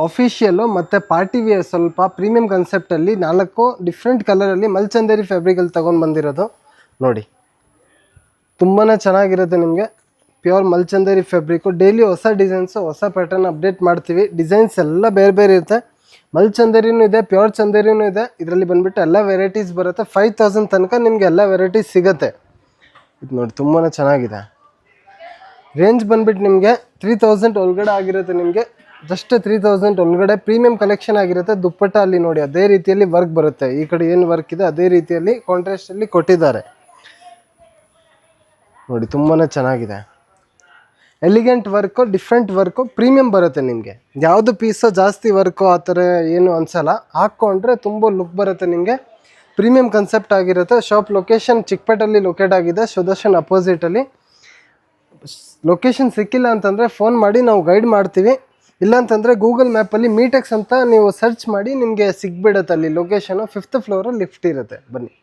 Official ಮತ್ತು party wear ಸ್ವಲ್ಪ premium ಕಾನ್ಸೆಪ್ಟಲ್ಲಿ 4 ಡಿಫ್ರೆಂಟ್ ಕಲರಲ್ಲಿ ಮಲ್ಚಂದೇರಿ ಫ್ಯಾಬ್ರಿಕಲ್ಲಿ ತೊಗೊಂಡು ಬಂದಿರೋದು ನೋಡಿ. ತುಂಬಾ ಚೆನ್ನಾಗಿರುತ್ತೆ ನಿಮಗೆ. ಪ್ಯೂರ್ ಮಲ್ಚಂದೇರಿ ಫ್ಯಾಬ್ರಿಕ್ಕು. ಡೈಲಿ ಹೊಸ ಡಿಸೈನ್ಸು ಹೊಸ ಪ್ಯಾಟರ್ನ್ ಅಪ್ಡೇಟ್ ಮಾಡ್ತೀವಿ. ಡಿಸೈನ್ಸ್ ಎಲ್ಲ ಬೇರೆ ಬೇರೆ ಇರುತ್ತೆ. ಮಲ್ಚಂದೇರಿನೂ ಇದೆ, ಪ್ಯೂರ್ ಚಂದೇರಿನೂ ಇದೆ. ಇದರಲ್ಲಿ ಬಂದುಬಿಟ್ಟು ಎಲ್ಲ ವೆರೈಟೀಸ್ ಬರುತ್ತೆ. 5000 ತನಕ ನಿಮಗೆ ಎಲ್ಲ ವೆರೈಟೀಸ್ ಸಿಗುತ್ತೆ. ಇದು ನೋಡಿ ತುಂಬಾ ಚೆನ್ನಾಗಿದೆ. ರೇಂಜ್ ಬಂದುಬಿಟ್ಟು ನಿಮಗೆ 3000 ಒಳಗಡೆ ಆಗಿರುತ್ತೆ. ನಿಮಗೆ ಜಸ್ಟ್ 3000 ಒಳಗಡೆ ಪ್ರೀಮಿಯಂ ಕಲೆಕ್ಷನ್ ಆಗಿರುತ್ತೆ. ದುಪ್ಪಟ್ಟ ಅಲ್ಲಿ ನೋಡಿ ಅದೇ ರೀತಿಯಲ್ಲಿ ವರ್ಕ್ ಬರುತ್ತೆ. ಈ ಕಡೆ ಏನು ವರ್ಕ್ ಇದೆ ಅದೇ ರೀತಿಯಲ್ಲಿ ಕಾಂಟ್ರಾಸ್ಟಲ್ಲಿ ಕೊಟ್ಟಿದ್ದಾರೆ ನೋಡಿ. ತುಂಬಾ ಚೆನ್ನಾಗಿದೆ. Elegant work, different work, premium ಬರುತ್ತೆ ನಿಮಗೆ. ಯಾವುದು ಪೀಸು ಜಾಸ್ತಿ ವರ್ಕು ಆ ಥರ ಏನು ಅನಿಸಲ್ಲ. ಹಾಕ್ಕೊಂಡ್ರೆ ತುಂಬ ಲುಕ್ ಬರುತ್ತೆ ನಿಮಗೆ. ಪ್ರೀಮಿಯಂ ಕನ್ಸೆಪ್ಟ್ ಆಗಿರುತ್ತೆ. ಶಾಪ್ ಲೊಕೇಶನ್ ಚಿಕ್ಕಪೇಟಲ್ಲಿ ಲೊಕೇಟ್ ಆಗಿದೆ, ಸುದರ್ಶನ್ ಅಪೋಸಿಟಲ್ಲಿ. ಲೊಕೇಶನ್ ಸಿಕ್ಕಿಲ್ಲ ಅಂತಂದರೆ ಫೋನ್ ಮಾಡಿ ನಾವು ಗೈಡ್ ಮಾಡ್ತೀವಿ. ಇಲ್ಲಾಂತಂದರೆ ಗೂಗಲ್ ಮ್ಯಾಪಲ್ಲಿ ಮೀಟೆಕ್ಸ್ ಅಂತ ನೀವು ಸರ್ಚ್ ಮಾಡಿ ನಿಮಗೆ ಸಿಗ್ಬಿಡುತ್ತೆ ಅಲ್ಲಿ ಲೊಕೇಶನು. 5th ಫ್ಲೋರಲ್ಲಿ ಲಿಫ್ಟ್ ಇರುತ್ತೆ. ಬನ್ನಿ.